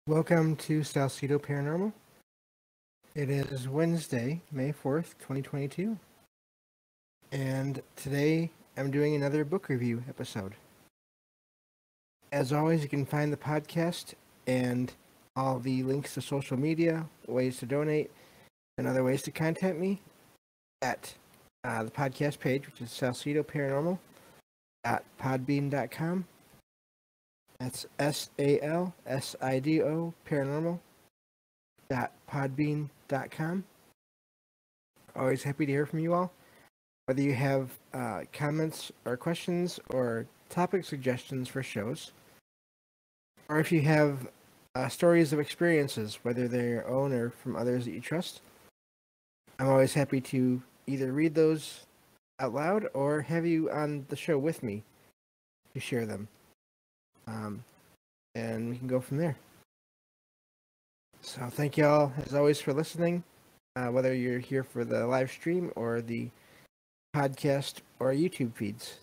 Welcome to Salcedo Paranormal. It is Wednesday, May 4th, 2022, and today I'm doing another book review episode. As always, you can find the podcast and all the links to social media, ways to donate, and other ways to contact me at the podcast page, which is salcedoparanormal.podbean.com. That's SALSIDO paranormal.podbean.com. Always happy to hear from you all. Whether you have comments or questions or topic suggestions for shows, or if you have stories of experiences, whether they're your own or from others that you trust, I'm always happy to either read those out loud or have you on the show with me to share them. And we can go from there. So thank you all, as always, for listening, whether you're here for the live stream or the podcast or YouTube feeds.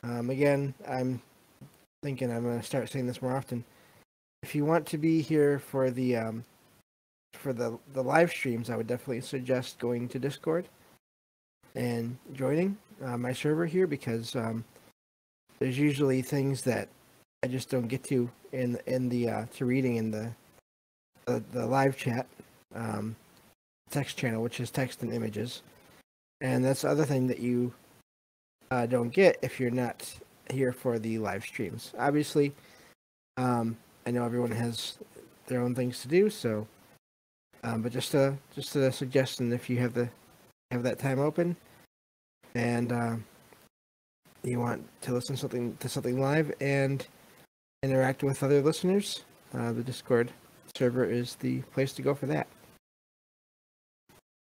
Again, I'm thinking I'm going to start saying this more often. If you want to be here for the live streams, I would definitely suggest going to Discord and joining my server here, because there's usually things that I just don't get to in the to reading in the live chat text channel, which is text and images, and that's the other thing that you don't get if you're not here for the live streams. Obviously, I know everyone has their own things to do, so but just a suggestion, if you have that time open and you want to listen to something live and interact with other listeners, the Discord server is the place to go for that.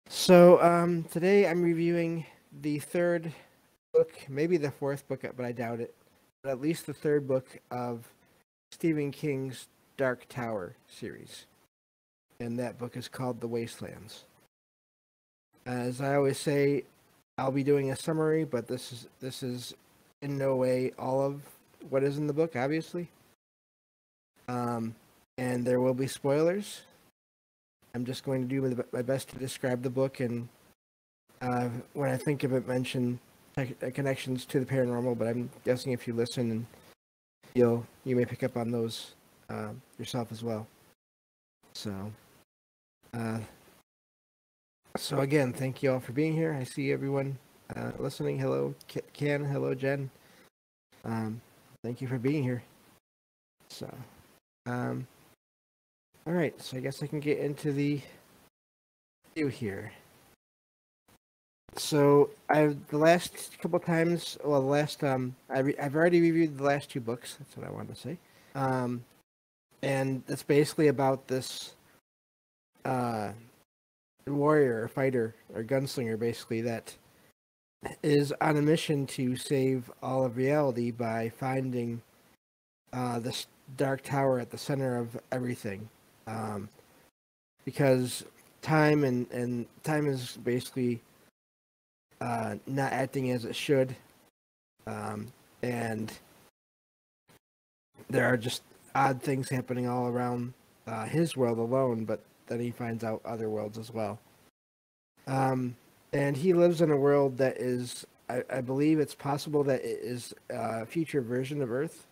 So today I'm reviewing the third book, maybe the fourth book, but I doubt it, but at least the third book of Stephen King's Dark Tower series, and that book is called The Wastelands. As I always say, I'll be doing a summary, but this is in no way all of what is in the book, obviously. And there will be spoilers. I'm just going to do my best to describe the book, and when I think of it, mention connections to the paranormal, but I'm guessing if you listen, you may pick up on those yourself as well. So again, thank you all for being here. I see everyone listening. Hello, Ken. Hello, Jen. Thank you for being here. So, all right. So I guess I can get into the review here. So I've already reviewed the last two books. That's what I wanted to say. And it's basically about this warrior, or fighter, or gunslinger, basically, that is on a mission to save all of reality by finding this dark tower at the center of everything, because time is basically not acting as it should, and there are just odd things happening all around his world alone, but then he finds out other worlds as well. And he lives in a world that is, I believe it's possible that it is a future version of Earth,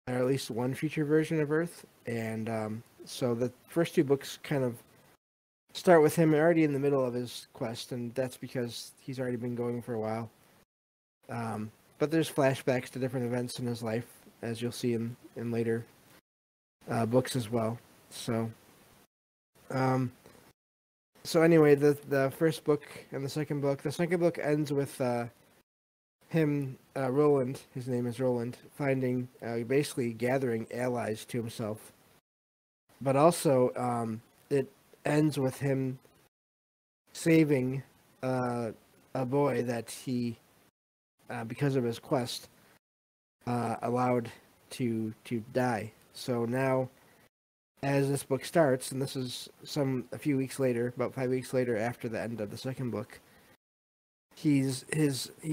or at least one future version of Earth. And so the first two books kind of start with him already in the middle of his quest, and that's because he's already been going for a while. But there's flashbacks to different events in his life, as you'll see in later books as well. So anyway, the first book and the second book ends with him, Roland, his name is Roland, finding, basically gathering allies to himself. But also, it ends with him saving a boy that he, because of his quest, allowed to die. So now, as this book starts, and this is a few weeks later, about 5 weeks later after the end of the second book, he's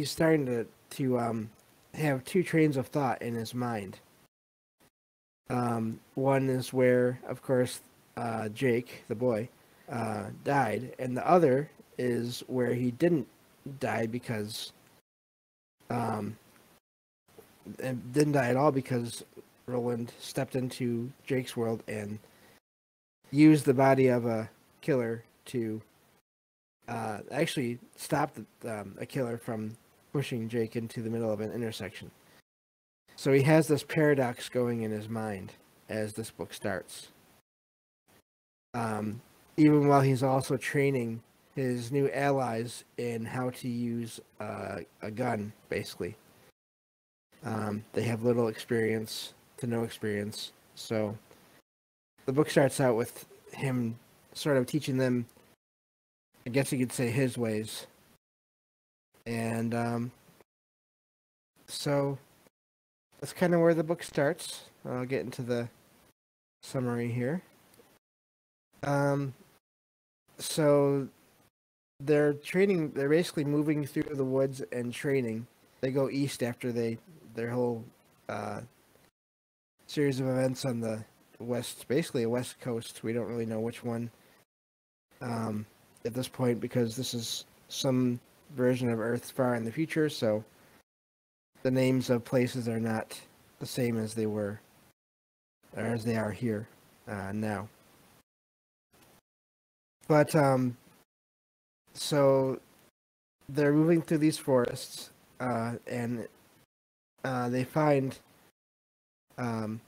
starting to have two trains of thought in his mind. One is where, of course, Jake, the boy, died, and the other is where he didn't die because and didn't die at all because Roland stepped into Jake's world and used the body of a killer to actually stop a killer from pushing Jake into the middle of an intersection. So he has this paradox going in his mind as this book starts. Even while he's also training his new allies in how to use a gun, basically. They have little experience to no experience. So the book starts out with him sort of teaching them, I guess you could say, his ways. And so that's kind of where the book starts. I'll get into the summary here. So they're training, they're basically moving through the woods and training. They go east after their whole series of events on the west, basically a west coast. We don't really know which one at this point because this is some version of Earth far in the future, so the names of places are not the same as they were, or as they are here now. But so they're moving through these forests, and they find a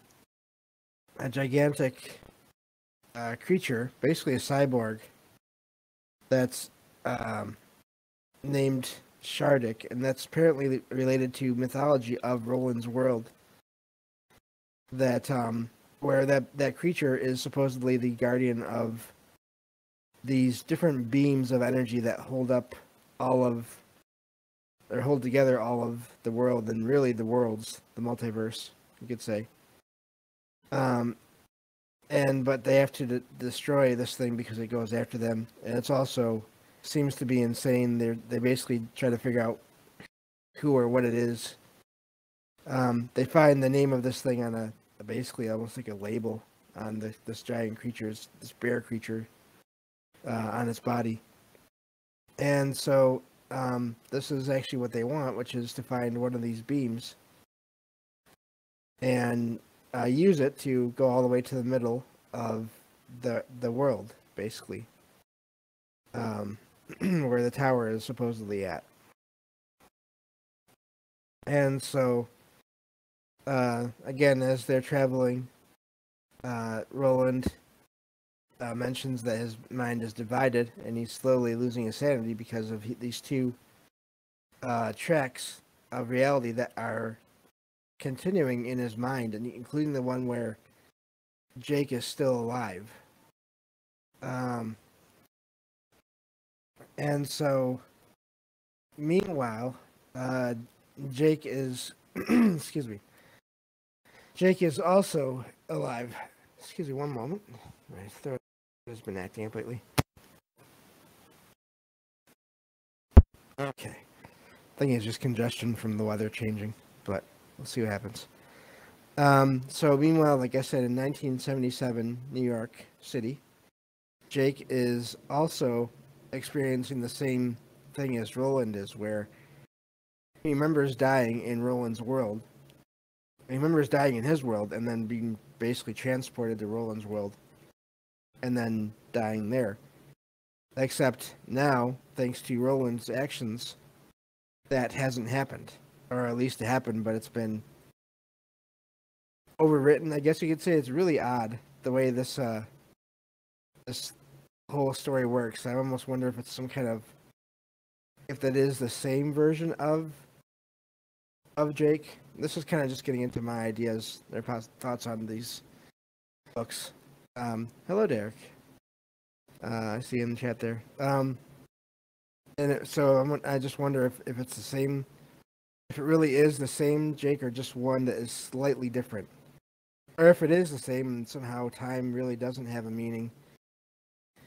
gigantic creature, basically a cyborg, that's named Shardik, and that's apparently related to mythology of Roland's world. That where that creature is supposedly the guardian of these different beams of energy that hold together all of the world, and really the worlds, the multiverse, you could say. But they have to destroy this thing because it goes after them, and it's also seems to be insane. They basically try to figure out who or what it is. They find the name of this thing on a basically almost like a label on this giant creature's, this bear creature, on its body. And so this is actually what they want, which is to find one of these beams and use it to go all the way to the middle of the world, basically, where the tower is supposedly at. And so, again, as they're traveling, Roland mentions that his mind is divided, and he's slowly losing his sanity because of these two tracks of reality that are continuing in his mind, and including the one where Jake is still alive. And so, meanwhile, Jake is, excuse me, Jake is also alive. Excuse me, one moment. My throat has been acting up lately. Okay. I think it's just congestion from the weather changing, but we'll see what happens. So meanwhile, like I said, in 1977, New York City, Jake is also experiencing the same thing as Roland is, where he remembers dying in Roland's world. He remembers dying in his world and then being basically transported to Roland's world and then dying there. Except now, thanks to Roland's actions, that hasn't happened. Or at least it happened, but it's been overwritten. I guess you could say it's really odd the way this whole story works. I almost wonder if it's some kind of, if that is the same version of Jake. This is kind of just getting into my ideas, their thoughts on these books. Hello, Derek. I see you in the chat there. So I just wonder if it's the same, if it really is the same Jake, or just one that is slightly different. Or if it is the same and somehow time really doesn't have a meaning.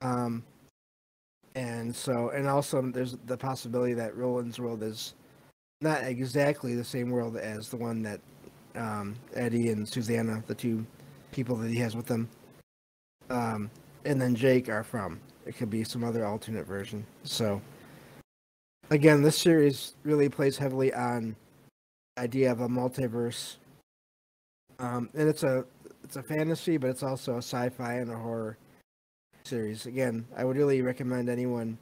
And also there's the possibility that Roland's world is not exactly the same world as the one that Eddie and Susanna, the two people that he has with him. And then Jake are from. It could be some other alternate version. So, again, this series really plays heavily on the idea of a multiverse. And it's a fantasy, but it's also a sci-fi and a horror series. Again, I would really recommend anyone.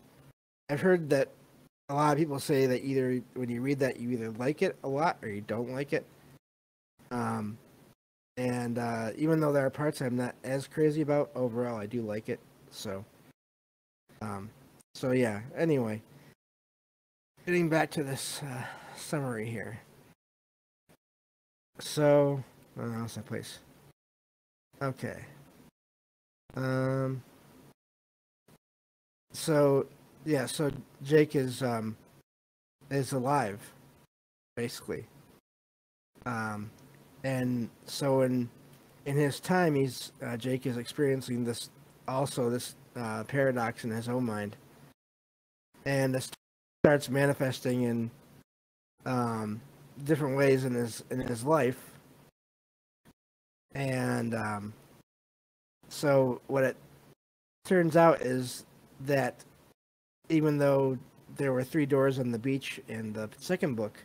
I've heard that a lot of people say that either when you read that, you either like it a lot or you don't like it. And even though there are parts I'm not as crazy about, overall I do like it. So, yeah. Anyway, getting back to this summary here. So, what's that place? Okay. So yeah, so Jake is alive, basically. And so in his time, Jake is experiencing this paradox in his own mind, and this starts manifesting in different ways in his life. And so what it turns out is that even though there were 3 doors on the beach in the second book,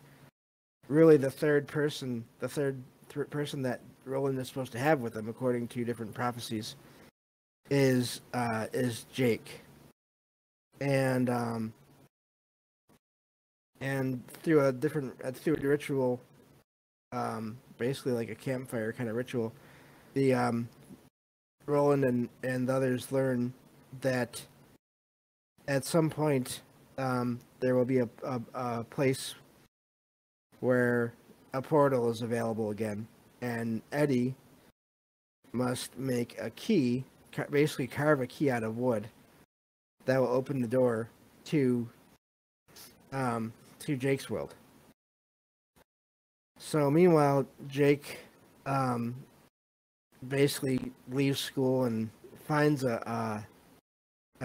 really the third person that Roland is supposed to have with him, according to different prophecies, is Jake. And through a ritual, basically like a campfire kind of ritual, the Roland and the others learn that at some point there will be a place where a portal is available again, and Eddie must make a key, basically carve a key out of wood that will open the door to Jake's world. So meanwhile, Jake basically leaves school and finds a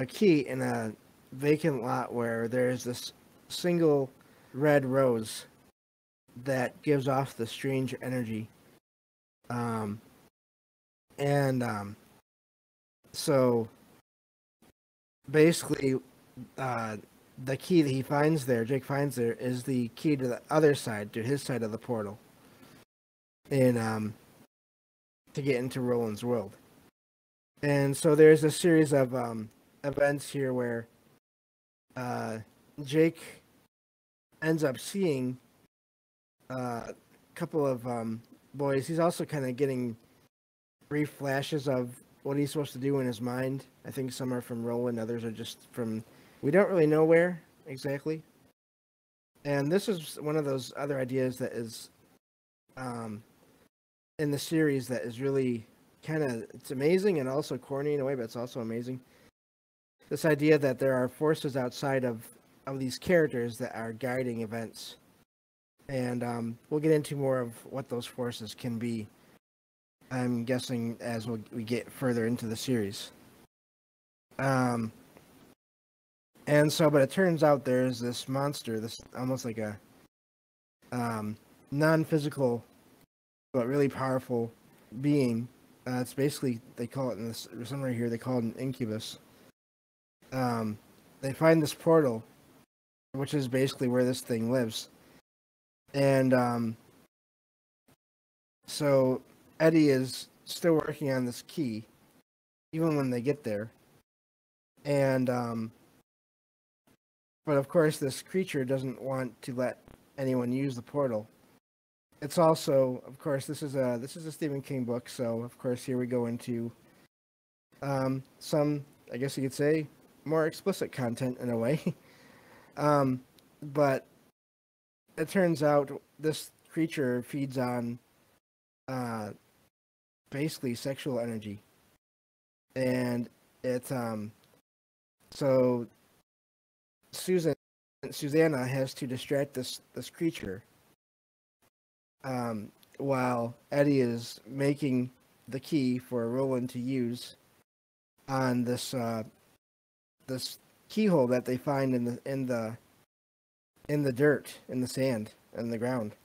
key in a vacant lot where there's this single red rose that gives off the strange energy. So basically, the key that Jake finds there, is the key to the other side, to his side of the portal, and to get into Roland's world. And so there's a series of events here where Jake ends up seeing a couple of boys. He's also kind of getting brief flashes of what he's supposed to do in his mind. I think some are from Roland, others are just from, we don't really know where exactly. And this is one of those other ideas that is in the series that is really it's amazing and also corny in a way, but it's also amazing. This idea that there are forces outside of these characters that are guiding events. And we'll get into more of what those forces can be, I'm guessing, as we get further into the series. And so, but it turns out there's this monster, this almost like a non-physical but really powerful being. It's basically, they call it in this summary here, they call it an incubus. They find this portal, which is basically where this thing lives. And so Eddie is still working on this key, even when they get there. And but of course, this creature doesn't want to let anyone use the portal. It's also, of course, this is a Stephen King book, so of course here we go into some, I guess you could say, more explicit content in a way. But it turns out this creature feeds on basically sexual energy, and it's so Susanna has to distract this creature while Eddie is making the key for Roland to use on this this keyhole that they find in the dirt, in the sand, in the ground.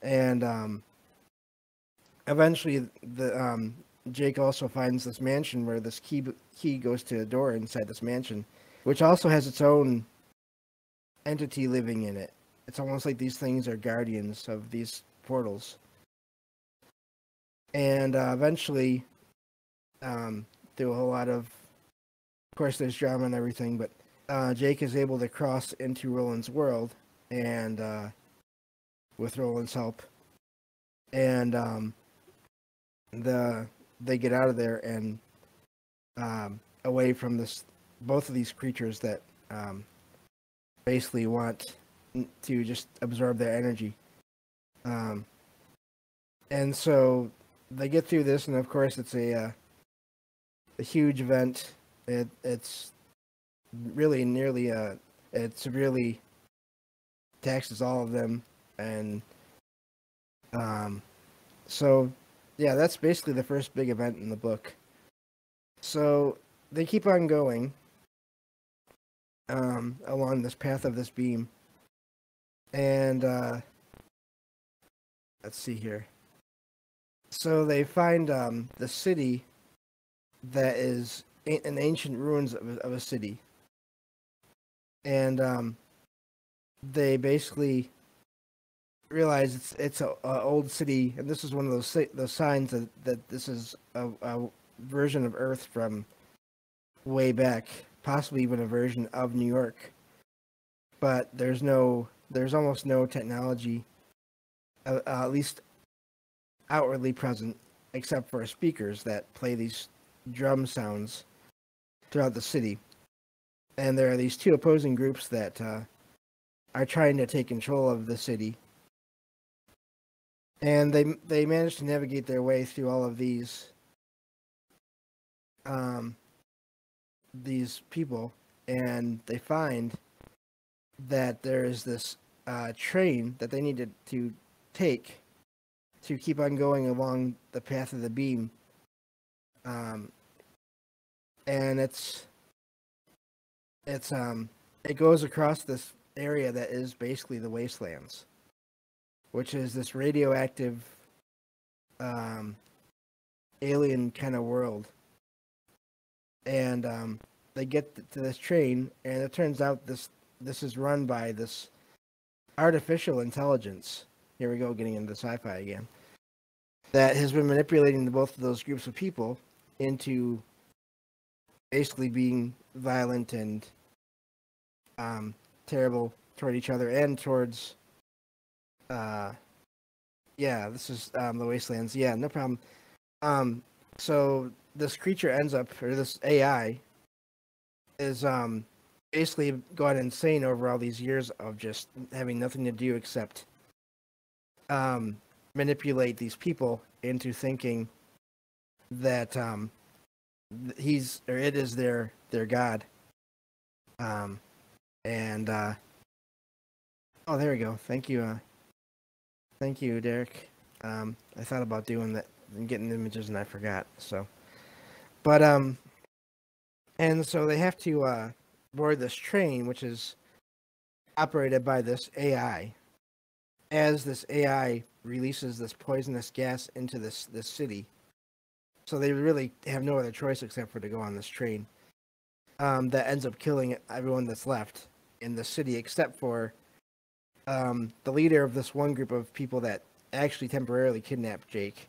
And eventually, the Jake also finds this mansion where this key goes to a door inside this mansion, which also has its own entity living in it. It's almost like these things are guardians of these portals. And eventually, through a whole lot of course, there's drama and everything, but Jake is able to cross into Roland's world, and with Roland's help, and they get out of there and away from this both of these creatures that basically want to just absorb their energy. And so they get through this, and of course, it's a huge event. It's really nearly it severely taxes all of them, and so yeah, that's basically the first big event in the book. So they keep on going along this path of this beam, and let's see here. So they find the city that is an ancient ruins of a city, and they basically realize it's a old city, and this is one of those signs that this is a version of Earth from way back, possibly even a version of New York. But there's almost no technology, at least outwardly present, except for speakers that play these drum sounds throughout the city. And there are these two opposing groups that are trying to take control of the city. And they manage to navigate their way through all of these people, and they find that there is this train that they needed to take to keep on going along the path of the beam. And it goes across this area that is basically the Wastelands, which is this radioactive alien kind of world. And they get to this train, and it turns out this is run by this artificial intelligence. Here we go, getting into sci-fi again. That has been manipulating both of those groups of people into basically being violent and terrible toward each other and towards this is the Wastelands. Yeah, no problem. So this creature ends up, or this AI is basically gone insane over all these years of just having nothing to do except manipulate these people into thinking that it is their god. And oh, there we go. Thank you, Derek. I thought about doing that and getting images, and I forgot. So, but and so they have to board this train, which is operated by this AI. As this AI releases this poisonous gas into this city, so they really have no other choice except for to go on this train. That ends up killing everyone that's left in the city, except for the leader of this one group of people that actually temporarily kidnapped Jake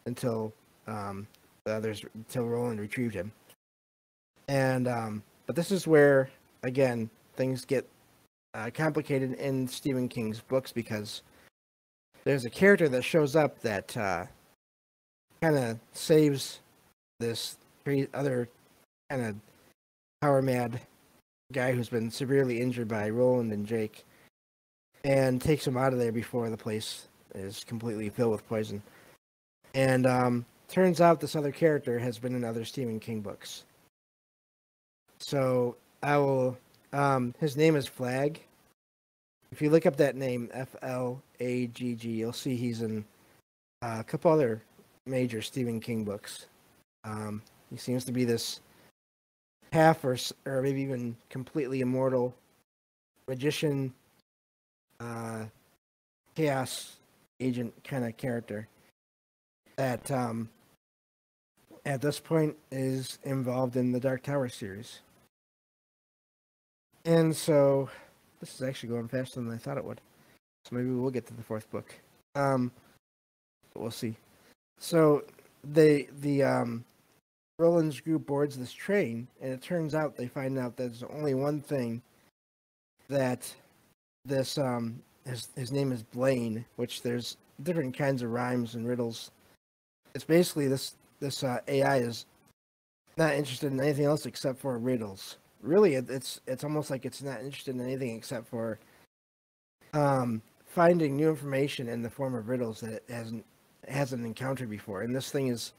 until Roland retrieved him. And but this is where again things get complicated in Stephen King's books, because there's a character that shows up that kind of saves this other kind of power mad guy who's been severely injured by Roland and Jake, and takes him out of there before the place is completely filled with poison. And turns out this other character has been in other Stephen King books. So I will. His name is Flag. If you look up that name, Flagg, you'll see he's in a couple other major Stephen King books. He seems to be this half or maybe even completely immortal magician, chaos agent kind of character. that at this point is involved in the Dark Tower series. And so this is actually going faster than I thought it would. So maybe we'll get to the fourth book. But we'll see. So the Roland's group boards this train, and it turns out they find out there's only one thing that this his name is Blaine, which there's different kinds of rhymes and riddles. It's basically this AI is not interested in anything else except for riddles. Really, it's almost like it's not interested in anything except for finding new information in the form of riddles that it hasn't encountered before. And this thing is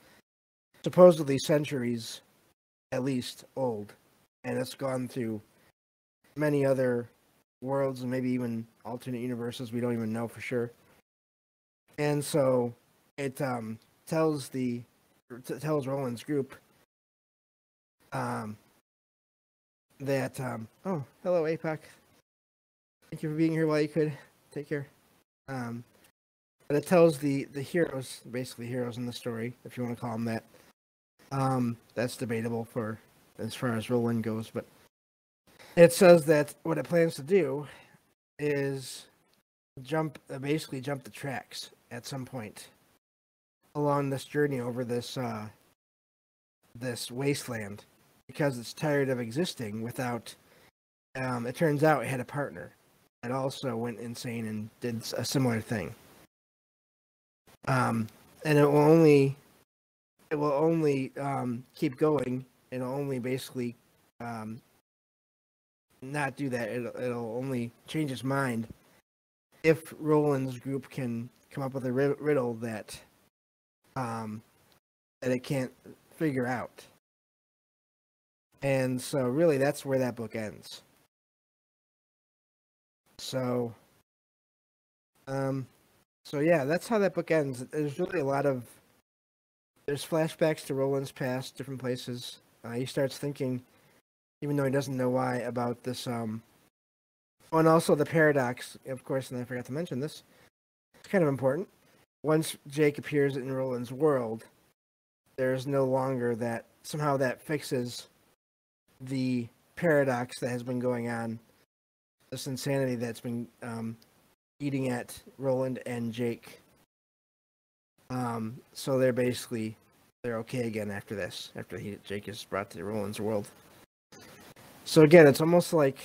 supposedly centuries, at least, old, and it's gone through many other worlds and maybe even alternate universes we don't even know for sure. And so it tells Roland's group that oh, hello APOC. Thank you for being here while you could. Take care. But it tells the heroes, basically heroes in the story, if you want to call them that. That's debatable for as far as Roland goes, but it says that what it plans to do is basically jump the tracks at some point along this journey over this wasteland, because it's tired of existing without. It turns out it had a partner that also went insane and did a similar thing. And it will only keep going. It'll only basically not do that. It'll only change its mind if Roland's group can come up with a riddle that it can't figure out. And so really that's where that book ends. So yeah, that's how that book ends. There's really there's flashbacks to Roland's past, different places. He starts thinking, even though he doesn't know why, about this. Oh, and also the paradox, of course, and I forgot to mention this. It's kind of important. Once Jake appears in Roland's world, there's no longer that. Somehow that fixes the paradox that has been going on. This insanity that's been eating at Roland and Jake. So they're okay again after this, after Jake is brought to Roland's world. So again, it's almost like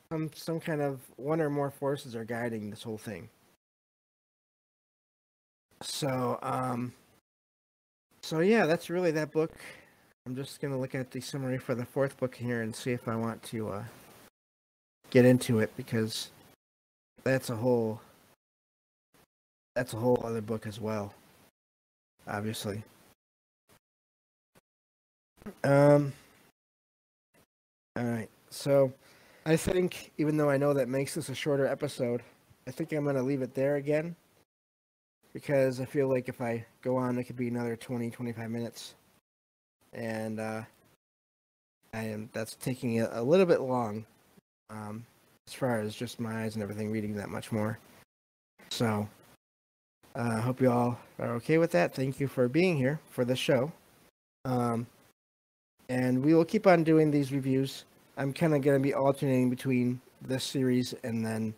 some kind of one or more forces are guiding this whole thing. So yeah, that's really that book. I'm just gonna look at the summary for the fourth book here and see if I want to get into it, because that's a whole other book as well, obviously. All right, so I think, even though I know that makes this a shorter episode, I think I'm gonna leave it there again, because I feel like if I go on, it could be another 20-25 minutes, and that's taking a little bit long, as far as just my eyes and everything reading that much more. So I hope you all are okay with that. Thank you for being here for the show. And we will keep on doing these reviews. I'm kind of going to be alternating between this series and then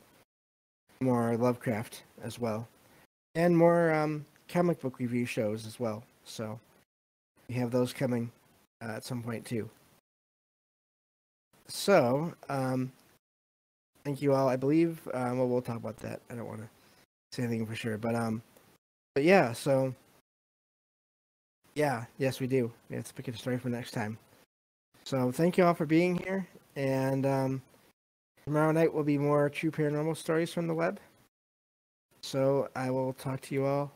more Lovecraft as well. And more comic book review shows as well. So we have those coming at some point too. So, thank you all. I believe, well, we'll talk about that. I don't want to say anything for sure, but yeah, so, yeah, yes, we do. We have to pick a story for next time. So, thank you all for being here, and tomorrow night will be more true paranormal stories from the web. So, I will talk to you all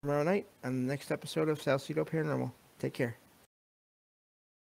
tomorrow night on the next episode of Salcedo Paranormal. Take care.